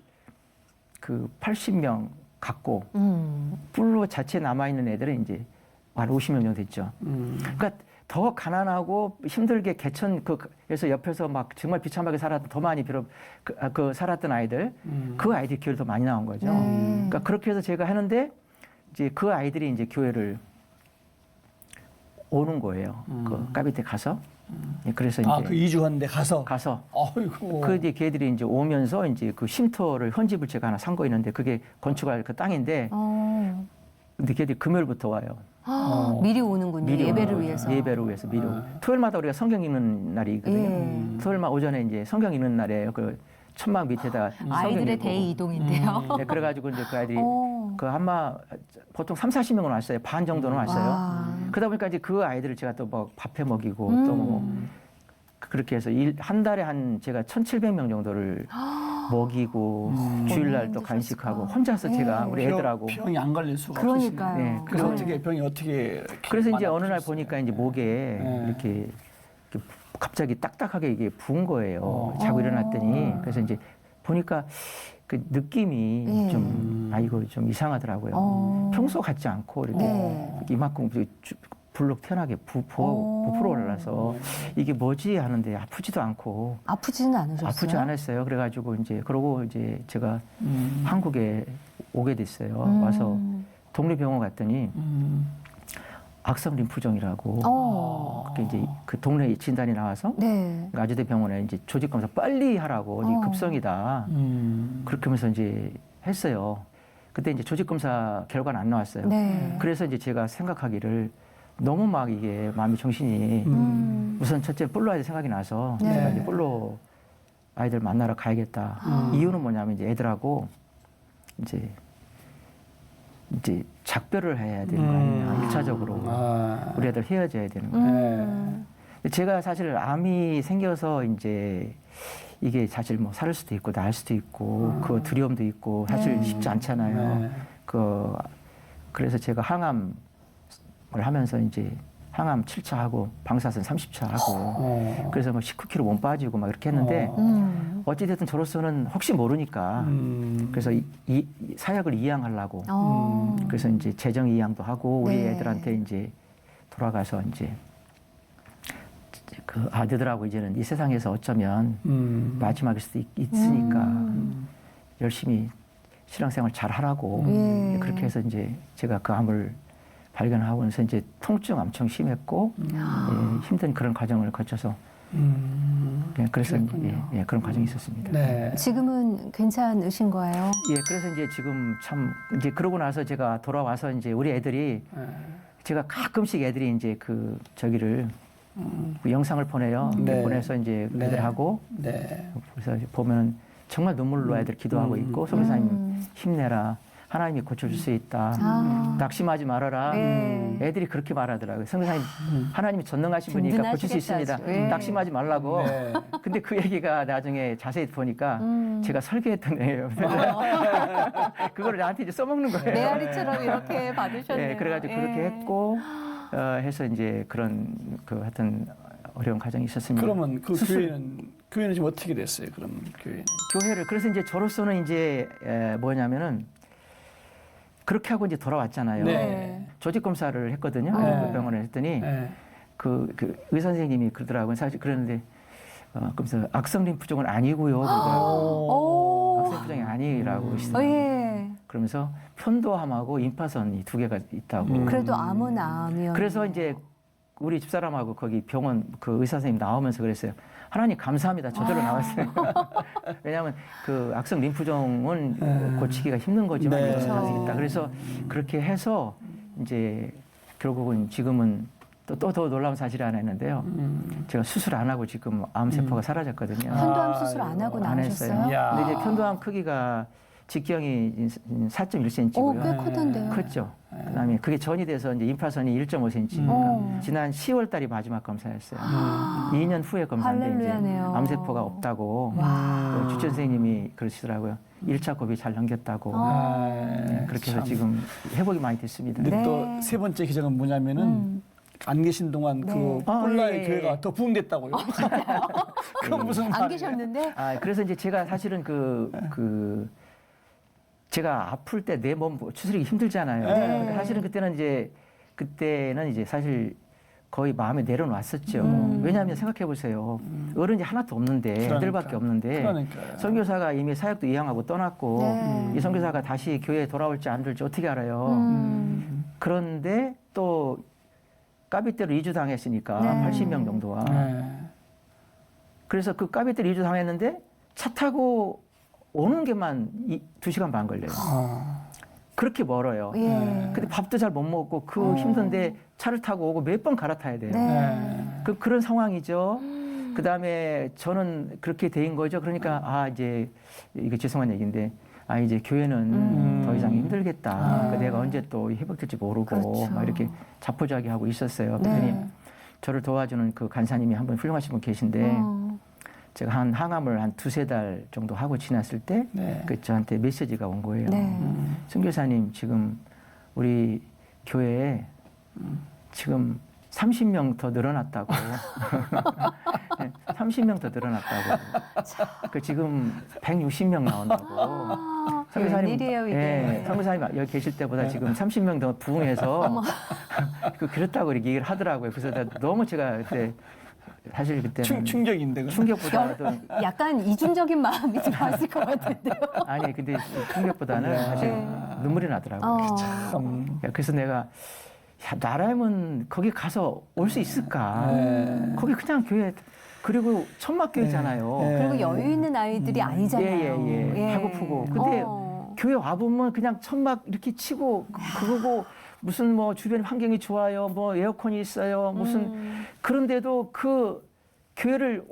그 80명 갖고 음. 뿔로 자체 남아있는 애들은 이제 한 50명 정도 됐죠. 그러니까 더 가난하고 힘들게 개천에서 옆에서 막 정말 비참하게 살았던 더 많이 그 살았던 아이들 그 아이들이 교회를 더 많이 나온 거죠. 그러니까 그렇게 해서 제가 하는데 이제 그 아이들이 이제 교회를 오는 거예요. 그 까비테 가서. 예, 그래서 이제 그 이주한데 가서. 아이고. 그 이제 걔들이 이제 오면서 이제 그 쉼터를 현집을 제가 하나 산 거 있는데 그게 건축할 그 땅인데 근데 걔들이 금요일부터 와요. 미리 오는군요. 미리 예배를 오는 위해서. 거예요. 예배를 위해서 미리. 토요일마다 우리가 성경 읽는 날이거든요. 토요일마다 오전에 이제 성경 읽는 날이에요. 그 천막 밑에다 아이들의 성경 대이동인데요. 네, 그래가지고 이제 그 아이들이 그 아마 보통 30-40명은 왔어요. 반 정도는 왔어요. 그러다 보니까 이제 그 아이들을 제가 또 뭐 밥해 먹이고 또 뭐 그렇게 해서 한 달에 제가 1,700명 정도를 먹이고 주일날 또 간식하고 혼자서 제가 우리 애들하고 병이 안 걸릴 수가 그러니까요. 없으시네. 네, 그래서 병이 어떻게 그래서 이제 어느 날 많아지셨어요? 보니까 이제 목에 이렇게 갑자기 딱딱하게 이게 부은 거예요. 자고 일어났더니 그래서 이제 보니까 그 느낌이 이거 좀 이상하더라고요. 평소 같지 않고 이렇게 이만큼 불룩 튀어나게 부풀어 올라서 이게 뭐지 하는데 아프지도 않고 아프지는 않으셨어요? 아프지 않았어요. 그래가지고 이제 그러고 이제 제가 한국에 오게 됐어요. 와서 독립병원 갔더니 악성 림프종이라고 그게 이제 그 동네 진단이 나와서 아주대 병원에 이제 조직 검사 빨리 하라고 이게 급성이다. 그렇게 하면서 이제 했어요. 그때 이제 조직 검사 결과는 안 나왔어요. 그래서 이제 제가 생각하기를 너무 막 이게 마음이 정신이 우선 첫째 뿔로 아이들 생각이 나서 제가 이제 뿔로 아이들 만나러 가야겠다. 이유는 뭐냐면 이제 애들하고 이제 작별을 해야 되는 거 아니냐. 1차적으로 우리 애들 헤어져야 되는 거예요. 제가 사실 암이 생겨서 이제 이게 사실 뭐 살 수도 있고 날 수도 있고 그 두려움도 있고 사실 쉽지 않잖아요. 그래서 제가 항암을 하면서 이제 항암 7차 하고 방사선 30차 하고 그래서 뭐 19kg 몸 빠지고 막 이렇게 했는데 어찌됐든 저로서는 혹시 모르니까 그래서 이 사약을 이양하려고 그래서 이제 재정 이양도 하고 우리 애들한테 이제 돌아가서 이제 그 아들들하고 이제는 이 세상에서 어쩌면 마지막일 수도 있으니까 열심히 신앙생활 잘 하라고 그렇게 해서 이제 제가 그 암을 발견하고서 이제 통증 엄청 심했고 힘든 그런 과정을 거쳐서 그래서 그런 과정이 있었습니다. 네. 지금은 괜찮으신 거예요? 그래서 이제 지금 참 이제 그러고 나서 제가 돌아와서 이제 우리 애들이 제가 가끔씩 애들이 이제 그 저기를 그 영상을 보내요. 보내서 이제 애들하고 그래서 보면 정말 눈물로 애들 기도하고 있고 성교사님 힘내라. 하나님이 고쳐줄 수 있다. 낙심하지 말아라. 애들이 그렇게 말하더라고요. 성교사님 하나님이 전능하신 분이니까 고칠 수 있습니다. 낙심하지 말라고. 근데 그 얘기가 나중에 자세히 보니까 제가 설계했던 애예요. 그거를 나한테 이제 써먹는 거예요. 메아리처럼 이렇게 받으셨네요. 그래가지고 그렇게 했고 해서 이제 그런 그 하여튼 어려운 과정이 있었습니다. 그러면 그 교회는 지금 어떻게 됐어요? 그럼 교회를 그래서 이제 저로서는 이제 뭐냐면은 그렇게 하고 이제 돌아왔잖아요. 네. 조직 검사를 했거든요. 그 병원에 했더니 네. 그 의사 선생님이 그러더라고요. 사실 그랬는데 그래서 악성 림프종은 아니고요. 그러더라고요. 악성 림프종이 아니라고 하시더라고요. 예. 그러면서 편도암하고 임파선이 2개가 있다고. 그래도 암은 암이요. 그래서 이제 우리 집사람하고 거기 병원 그 의사 선생님 나오면서 그랬어요. 하나님 감사합니다. 저절로 나왔어요. 왜냐하면 그 악성 림프종은 고치기가 힘든 거지만 네. 이런 가능성이 있다. 그래서 그렇게 해서 이제 결국은 지금은 또 더 놀라운 사실이 하나 있는데요. 제가 수술 안 하고 지금 암세포가 사라졌거든요. 편도암 수술 안 하고 안 했어요. 나오셨어요? 야. 근데 이제 편도암 크기가 직경이 4.1cm고요. 꽤 컸던데요. 컸죠. 그다음에 그게 전이 돼서 이제 임파선이 1.5cm. 지난 10월 달이 마지막 검사였어요. 2년 후에 검사인데 이제 할렐루야네요. 암세포가 없다고 주최 선생님이 그러시더라고요. 1차 고비 잘 넘겼다고. 네, 그렇게 해서 참. 지금 회복이 많이 됐습니다. 근데 네. 또 세 번째 기적은 뭐냐면은 안 계신 동안 네. 그 폴라의 예. 교회가 더 부흥됐다고요. 그건 무슨 안 말이에요? 계셨는데? 그래서 이제 제가 사실은 제가 아플 때 내 몸 추스리기 힘들잖아요. 네. 그러니까 사실은 그때는 이제 사실 거의 마음에 내려놨었죠. 왜냐하면 생각해 보세요. 어른이 하나도 없는데 그러니까. 애들밖에 없는데 그러니까요. 선교사가 이미 사역도 이양하고 떠났고 네. 이 선교사가 다시 교회에 돌아올지 안 돌지 어떻게 알아요. 그런데 또 까비떼로 이주당했으니까 네. 80명 정도가. 네. 그래서 그 까비떼로 이주당했는데 차 타고 오는 게만 2시간 반 걸려요. 그렇게 멀어요. 예. 근데 밥도 잘 못 먹고 그 힘든데 차를 타고 오고 몇 번 갈아타야 돼요. 네. 그런 상황이죠. 그다음에 저는 그렇게 된 거죠. 그러니까 이제 이게 죄송한 얘기인데 이제 교회는 더 이상 힘들겠다. 그러니까 내가 언제 또 회복될지 모르고 그렇죠. 막 이렇게 자포자기하고 있었어요. 네. 그랬더니 저를 도와주는 그 간사님이 한 분 훌륭하신 분 계신데 제가 항암을 한 2-3달 정도 하고 지났을 때 네. 저한테 메시지가 온 거예요. 네. 선교사님 지금 우리 교회에 지금 30명 더 늘어났다고. 30명 더 늘어났다고. 그 지금 160명 나온다고. 웬일이에요, 이게. 예, 선교사님 여기 계실 때보다 지금 30명 더 부흥해서 그렇다고 이렇게 얘기를 하더라고요. 그래서 너무 제가 그때 사실 그때는 충격인데. 그건. 충격보다도 약간 이중적인 마음이 들어왔을 것 같은데요. 아니 근데 충격보다는 사실 눈물이 나더라고요. 그래서 내가 나라면 거기 가서 올 수 있을까? 거기 그냥 교회 그리고 천막교회잖아요. 그리고 여유 있는 아이들이 아니잖아요. 예. 배고프고. 근데 교회 와보면 그냥 천막 이렇게 치고 그거고 무슨 뭐 주변 환경이 좋아요. 뭐 에어컨이 있어요. 무슨 그런데도 그 교회를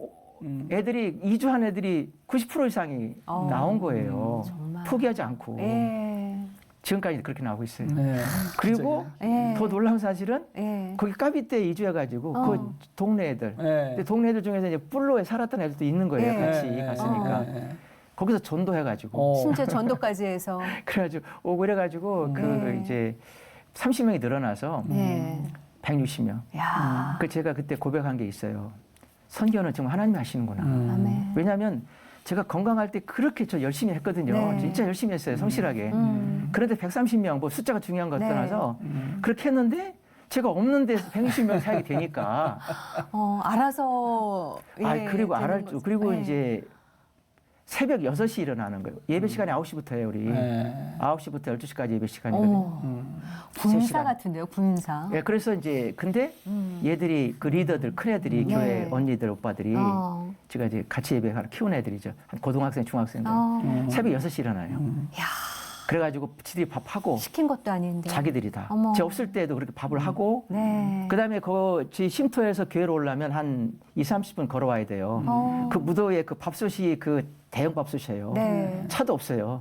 애들이 이주한 애들이 90% 이상이 나온 거예요. 정말. 포기하지 않고. 예. 지금까지 그렇게 나오고 있어요. 네. 그리고 예. 더 놀라운 사실은 예. 거기 까비떼 이주해가지고 그 동네 애들. 네. 근데 동네 애들 중에서 이제 뿔로에 살았던 애들도 있는 거예요. 예. 같이 네. 갔으니까. 네. 거기서 전도해가지고. 심지어 전도까지 해서. 그래가지고 오고 그래가지고 그 이제 30명이 늘어나서 예. 160명. 야. 그 제가 그때 고백한 게 있어요. 선교는 정말 하나님이 하시는구나. 아멘. 왜냐하면 제가 건강할 때 그렇게 저 열심히 했거든요. 네. 진짜 열심히 했어요. 성실하게. 그런데 130명, 뭐 숫자가 중요한 것 네. 떠나서 그렇게 했는데 제가 없는 데서 160명 사역이 되니까. 알아서. 그리고 되는 거죠. 그리고 예. 이제 새벽 6시 일어나는 거예요. 예배 시간이 9시부터예요, 우리. 네. 9시부터 12시까지 예배 시간이거든요. 어머. 군사 3시간. 같은데요, 군사. 예, 그래서 이제 근데 얘들이 그 리더들 큰 애들이 네. 교회 언니들 오빠들이 제가 이제 같이 예배 하나 키운 애들이죠. 한 고등학생 중학생들 새벽 6시 일어나요. 야, 그래가지고 지들이 밥하고 시킨 것도 아닌데. 자기들이 다. 어머. 제 없을 때도 그렇게 밥을 하고 네. 그다음에 제 쉼터에서 교회로 오려면 한 2-30분 걸어와야 돼요. 그 무더위에 그 밥솥이 그 대형 밥솥이에요. 네. 차도 없어요.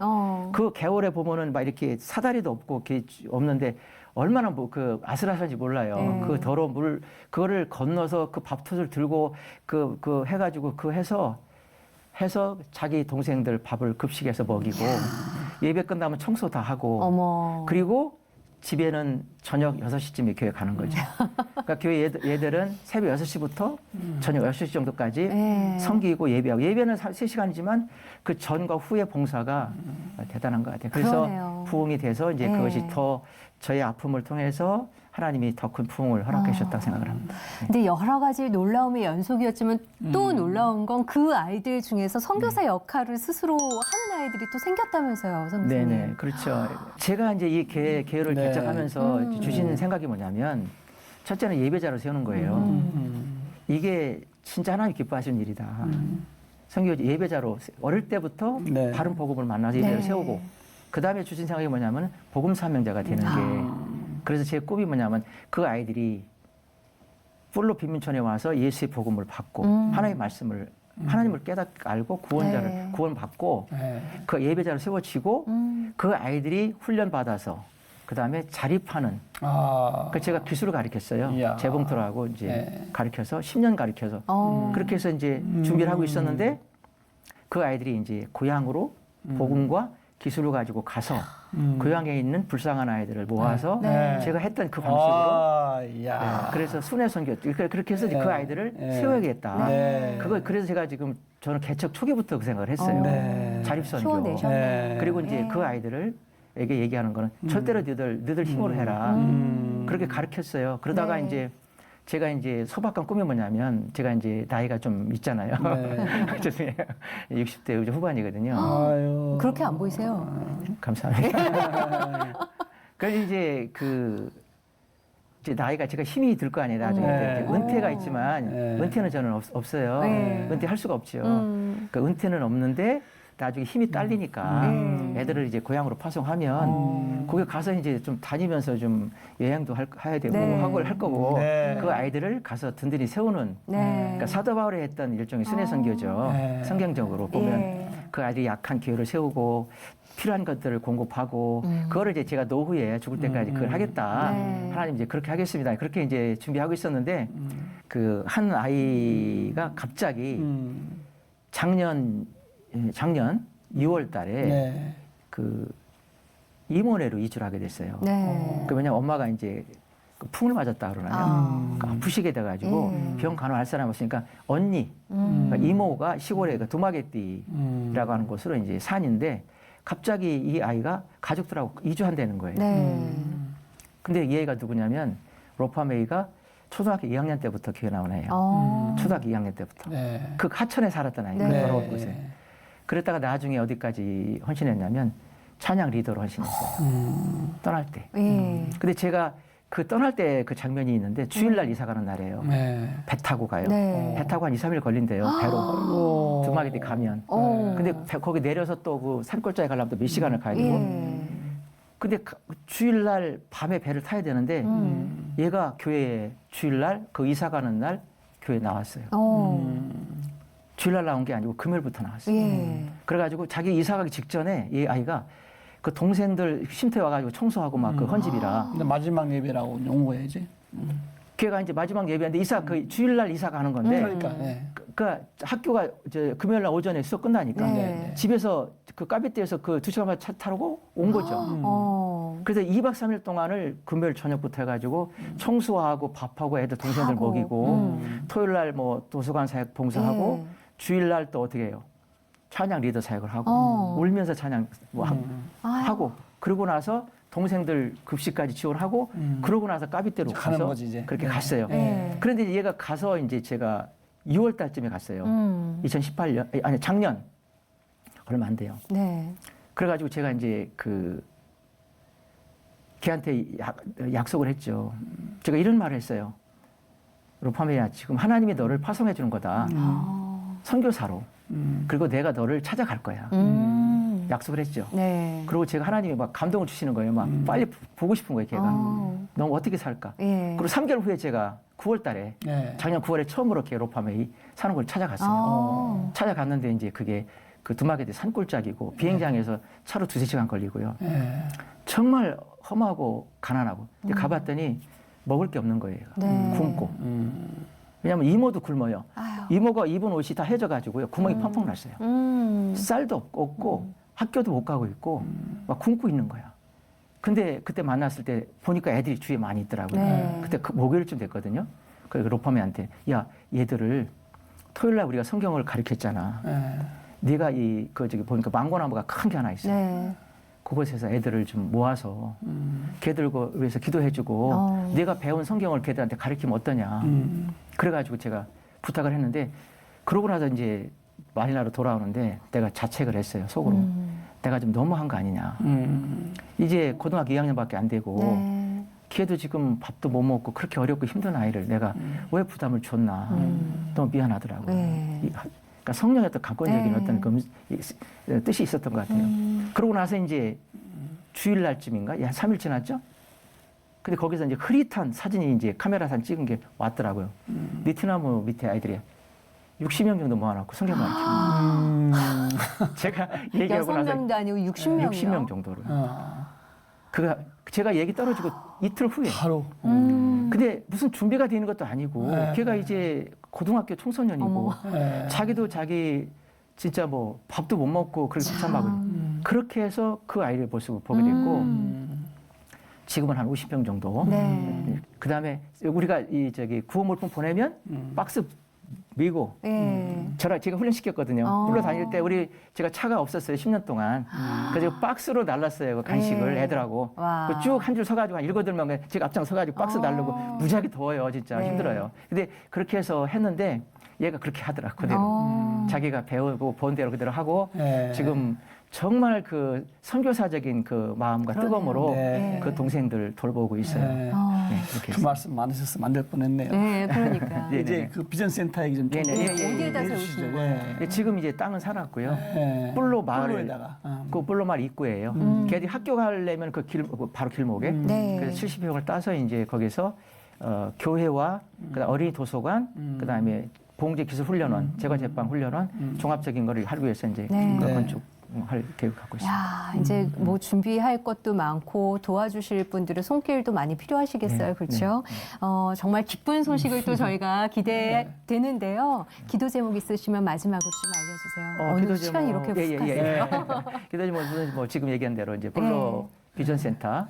그 겨울에 보면은 막 이렇게 사다리도 없고 이렇게 없는데 얼마나 그 아슬아슬한지 몰라요. 네. 그 더러운 물 그거를 건너서 그 밥솥을 들고 그 해가지고 해서 자기 동생들 밥을 급식해서 먹이고 예배 끝나면 청소 다 하고 어머. 그리고 집에는 저녁 6시쯤에 교회 가는 거죠. 그러니까 교회 얘들은 새벽 6시부터 저녁 6시 정도까지 섬기고 예배하고, 예배는 3시간이지만 그 전과 후의 봉사가 대단한 것 같아요. 그래서 그러네요. 부흥이 돼서 이제 그것이 더 저의 아픔을 통해서 하나님이 더 큰 부흥을 허락해 주셨다고 생각을 합니다. 근데 여러 가지 놀라움의 연속이었지만 또 놀라운 건 그 아이들 중에서 선교사 역할을 스스로 하는 아이들이 또 생겼다면서요, 선생님. 네네, 그렇죠. 제가 이제 이 교회를 네. 개척하면서 주신 생각이 뭐냐면, 첫째는 예배자로 세우는 거예요. 이게 진짜 하나님 기뻐하시는 일이다. 선교 예배자로 어릴 때부터 네. 바른 복음을 만나서 예배를 네. 세우고, 그 다음에 주신 생각이 뭐냐면 복음 사명자가 되는 게. 그래서 제 꿈이 뭐냐면 그 아이들이 뿔로 빈민촌에 와서 예수의 복음을 받고 하나님의 말씀을 하나님을 알고 구원자를 네. 구원받고 네. 그 예배자로 세워지고 그 아이들이 훈련 받아서 그 다음에 자립하는. 그 제가 기술을 가르쳤어요. 이야. 재봉틀하고 이제 네. 가르쳐서 10년 가르쳐서 그렇게 해서 이제 준비를 하고 있었는데, 그 아이들이 이제 고향으로 복음과 기술을 가지고 가서 고향에 있는 불쌍한 아이들을 모아서 네. 제가 했던 그 방식으로 야. 네, 그래서 순회 선교 그렇게 해서 네. 그 아이들을 네. 세워야겠다. 네. 그래서 제가 지금 저는 개척 초기부터 그 생각을 했어요. 네. 자립 선교. 키워내셨네요. 네. 그리고 이제 그 아이들에게 얘기하는 거는 절대로 너희들 힘으로 해라. 그렇게 가르쳤어요. 그러다가 네. 이제 제가 이제 소박한 꿈이 뭐냐면, 제가 이제 나이가 좀 있잖아요. 네. 죄송해요. 60대 후반이거든요. 아유. 그렇게 안 보이세요? 감사합니다. 그래서 이제 이제 나이가 제가 힘이 들 거 아니에요. 나중에 네. 이제 은퇴가 있지만 네. 은퇴는 저는 없어요. 네. 은퇴할 수가 없죠. 그러니까 은퇴는 없는데 나중에 힘이 딸리니까 애들을 이제 고향으로 파송하면 거기 가서 이제 좀 다니면서 좀 여행도 해야 되고 네. 학원을 할 거고 네. 그 아이들을 가서 든든히 세우는. 네. 그러니까 사도 바울이 했던 일종의 순회 선교죠. 네. 성경적으로 보면 예. 그 아이들이 약한 교회를 세우고 필요한 것들을 공급하고 그거를 이제 제가 노후에 죽을 때까지 그걸 하겠다. 네. 하나님 이제 그렇게 하겠습니다. 그렇게 이제 준비하고 있었는데 그 한 아이가 갑자기 작년 2월 달에 네. 그 이모네로 이주를 하게 됐어요. 네. 그 왜냐면 엄마가 이제 그 풍을 맞았다 그러나요? 그러니까 아프시게 돼가지고 병 간호할 사람 없으니까 언니, 그러니까 이모가 시골에 그 두마게띠라고 하는 곳으로 이제 산인데, 갑자기 이 아이가 가족들하고 이주한다는 거예요. 네. 근데 이 애가 누구냐면 로파메이가 초등학교 2학년 때부터 교회 나온 애예요. 초등학교 2학년 때부터. 네. 그 하천에 살았던 아이예요. 네. 더러운 곳에. 그랬다가 나중에 어디까지 헌신했냐면 찬양 리더로 헌신했어요. 떠날 때. 예. 근데 제가 그 떠날 때 그 장면이 있는데 주일날 이사 가는 날이에요. 네. 배 타고 가요. 네. 배 타고 한 2, 3일 걸린대요. 배로. 아이고. 두마게띠 가면. 근데 거기 내려서 또 그 산골짜기 가려면 또 몇 시간을 가야 되고. 예. 근데 주일날 밤에 배를 타야 되는데 얘가 교회에 주일날 그 이사 가는 날 교회에 나왔어요. 주일날 나온 게 아니고 금요일부터 나왔어요. 예. 그래가지고 자기 이사 가기 직전에 이 아이가 그 동생들 쉼터에 와가지고 청소하고 막 그 헌집이라. 근데 마지막 예배라고 온 거예요, 이제. 걔가 이제 마지막 예배인데 그 주일날 이사 가는 건데. 그러니까. 네. 그러니까 학교가 이제 금요일날 오전에 수업 끝나니까 네. 집에서 그 카페트에서 그 2시간만 차 타고 온 거죠. 그래서 2박 3일 동안을 금요일 저녁부터 해가지고 청소하고 밥하고 애들 동생들 하고. 먹이고 토요일날 뭐 도서관 사역 봉사하고 주일날 또 어떻게 해요? 찬양 리더 사역을 하고 울면서 찬양 뭐 하고 그러고 나서 동생들 급식까지 지원하고 그러고 나서 까비대로 가는 가서 거지, 이제. 그렇게 네. 갔어요. 네. 그런데 얘가 가서 이제 제가 2월 달쯤에 갔어요. 2018년 아니 작년 얼마 안 돼요. 네. 그래가지고 제가 이제 걔한테 약속을 했죠. 제가 이런 말을 했어요. 로파메야, 지금 하나님이 너를 파송해 주는 거다. 선교사로. 그리고 내가 너를 찾아갈 거야. 약속을 했죠. 네. 그리고 제가 하나님이 막 감동을 주시는 거예요. 막 빨리 보고 싶은 거예요, 걔가. 너 어떻게 살까? 예. 그리고 3개월 후에 제가 9월 달에 네. 작년 9월에 처음으로 이렇게 로파메이 사는 걸 찾아갔어요. 찾아갔는데 이제 그게 그 두마게띠 산골짜기고 비행장에서 차로 2-3시간 걸리고요. 네. 정말 험하고 가난하고. 근데 가봤더니 먹을 게 없는 거예요. 네. 굶고. 왜냐면 이모도 굶어요. 아유. 이모가 입은 옷이 다 해져가지고요. 구멍이 펑펑 났어요. 쌀도 없고 학교도 못 가고 있고 막 굶고 있는 거야. 근데 그때 만났을 때 보니까 애들이 주위에 많이 있더라고요. 네. 그때 그 목요일쯤 됐거든요. 그래서 로펌이한테 야 얘들을 토요일 날 우리가 성경을 가르쳤잖아. 네가 저기 보니까 망고나무가 큰 게 하나 있어. 네. 그곳에서 애들을 좀 모아서 걔들고 위해서 기도해주고 네가 배운 성경을 걔들한테 가르치면 어떠냐. 그래가지고 제가 부탁을 했는데 그러고 나서 이제 마닐라로 돌아오는데 내가 자책을 했어요 속으로. 내가 좀 너무한 거 아니냐. 이제 고등학교 2학년밖에 안 되고 네. 걔도 지금 밥도 못 먹고 그렇게 어렵고 힘든 아이를 내가 왜 부담을 줬나. 너무 미안하더라고요. 네. 그러니까 성령의 어떤 강권적인 네. 어떤 뜻이 있었던 것 같아요. 그러고 나서 이제 주일날쯤인가? 한 3일 지났죠? 근데 거기서 이제 흐릿한 사진이 이제 카메라 사진 찍은 게 왔더라고요. 니트나무 밑에 아이들이 60명 정도 모아놓고 성경 가르치고. 제가 얘기하고 나서 6명도 아니고 60명이요. 60명 정도로. 제가 얘기 떨어지고 이틀 후에. 바로. 근데 무슨 준비가 되는 것도 아니고 네. 걔가 이제 고등학교 청소년이고 네. 자기도 자기 진짜 뭐 밥도 못 먹고 그렇게 참하고 그렇게 해서 그 아이를 모습을 보게 됐고 지금은 한 50명 정도. 네. 그다음에 우리가 저기 구호물품 보내면 박스 미고 제가 훈련시켰거든요. 불러 다닐 때 제가 차가 없었어요. 10년 동안. 그래서 박스로 날랐어요. 그 간식을 애들하고. 쭉 한 줄 서가지고 한 7-8명 제가 앞장 서가지고 박스 날르고 무지하게 더워요. 진짜 힘들어요. 근데 그렇게 해서 했는데 얘가 그렇게 하더라. 그대로. 자기가 배우고 본 대로 그대로 하고 지금 정말 그 선교사적인 그 마음과 뜨거움으로 그 동생들 돌보고 있어요. 그렇게 그 말씀 많으셨으면 안 될 뻔했네요. 네, 그러니까. 이제 그 비전센터 얘기 좀 어디에다 해주시죠. 세우시는 지금 이제 땅은 사놨고요. 뿔로 마을, 뿔로에다가. 그 뿔로 마을 입구예요. 걔들이 학교 가려면 바로 길목에. 그래서 70평을 따서 이제 거기서 교회와 그다음 어린이 도서관, 그다음에 봉제기술훈련원, 제과제빵훈련원, 종합적인 거를 하기 위해서 이제 건축할 계획을 갖고 있습니다. 야, 이제 뭐 준비할 것도 많고 도와주실 분들의 손길도 많이 필요하시겠어요. 그렇죠? 정말 기쁜 소식을 또 저희가 기대되는데요. 기도 제목 있으시면 마지막으로 좀 알려주세요. 기도 시간이 제목, 이렇게 훅 가세요. 기도 제목은 뭐 지금 얘기한 대로 이제 폴로 비전센터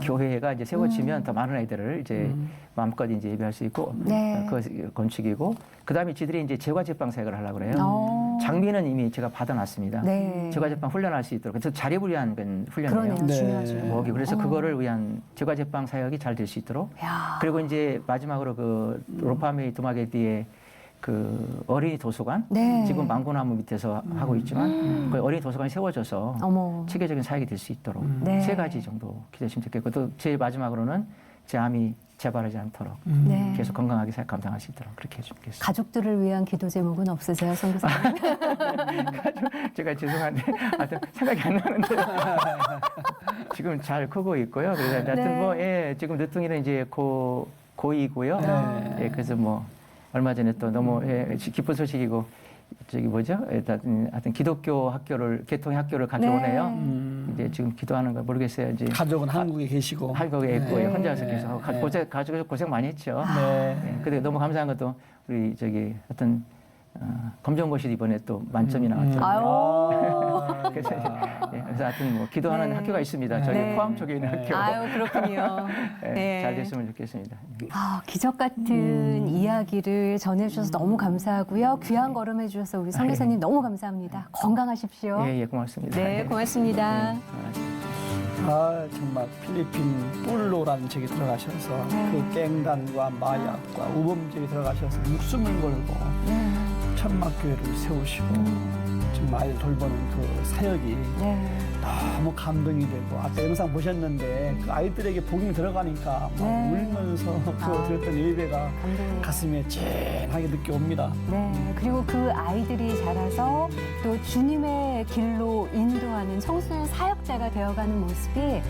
교회가 이제 세워지면 더 많은 아이들을 이제 마음껏 이제 예배할 수 있고 그 건축이고 그다음에 지들이 이제 제과제빵 사역을 하려고 그래요. 장비는 이미 제가 받아놨습니다. 제과제빵 훈련할 수 있도록 그래서 자립을 위한 훈련이에요. 그러네요. 중요하죠. 그래서 그거를 위한 제과제빵 사역이 잘 될 수 있도록 그리고 이제 마지막으로 그 로파메이 도마게디의 그 어린이 도서관 지금 망고나무 밑에서 하고 있지만 그 어린이 도서관이 세워져서 체계적인 사역이 될 수 있도록 3가지 정도 기대하시면 좋겠고 또 제일 마지막으로는 제 암이 재발하지 않도록 계속 건강하게 사역 감당할 수 있도록 그렇게 해주겠습니다. 가족들을 위한 기도 제목은 없으세요, 선교사님? 제가 죄송한데 하여튼 생각이 안 나는데 지금 잘 크고 있고요. 그래서 하여튼 지금 늦둥이는 이제 고2고요. 그래서 뭐 얼마 전에 또 너무 기쁜 소식이고 저기 뭐죠? 하여튼 기독교 학교를 개통의 학교를 가져오네요. 이제 지금 기도하는 거 모르겠어요. 이제 가족은 한국에 계시고 한국에 있고 혼자서 계속 가족에서 고생 많이 했죠. 근데 너무 감사한 것도 우리 저기 하여튼 검정고시 이번에 또 만점이 나왔죠. 그래서 하여튼 뭐 기도하는 학교가 있습니다. 저희 포항 쪽에 있는 학교. 그렇군요. 잘 됐으면 좋겠습니다. 기적 같은 이야기를 전해주셔서 너무 감사하고요. 귀한 걸음 해주셔서 우리 선교사님 너무 감사합니다. 건강하십시오. 고맙습니다. 네, 고맙습니다. 정말 필리핀 뿔로라는 지역에 들어가셔서 그 깽단과 마약과 우범지역에 들어가셔서 목숨을 걸고 천막교회를 세우시고 정말 아이를 돌보는 그 사역이 너무 감동이 되고 아까 영상 보셨는데 그 아이들에게 복음이 들어가니까 막 울면서 그 들었던 예배가 가슴에 찐하게 느껴옵니다. 그리고 그 아이들이 자라서 또 주님의 길로 인도하는 청소년 사역자가 되어가는 모습이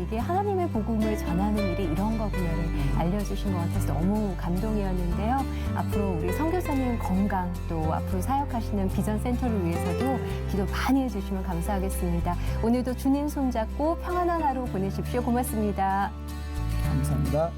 이게 하나님의 복음을 전하는 일이 이런 거구나를 알려주신 것 같아서 너무 감동이었는데요. 앞으로 우리 선교사님 건강 또 앞으로 사역하시는 비전센터를 위해서도 기도 많이 해주시면 감사하겠습니다. 오늘도 주님 손잡고 평안한 하루 보내십시오. 고맙습니다. 감사합니다.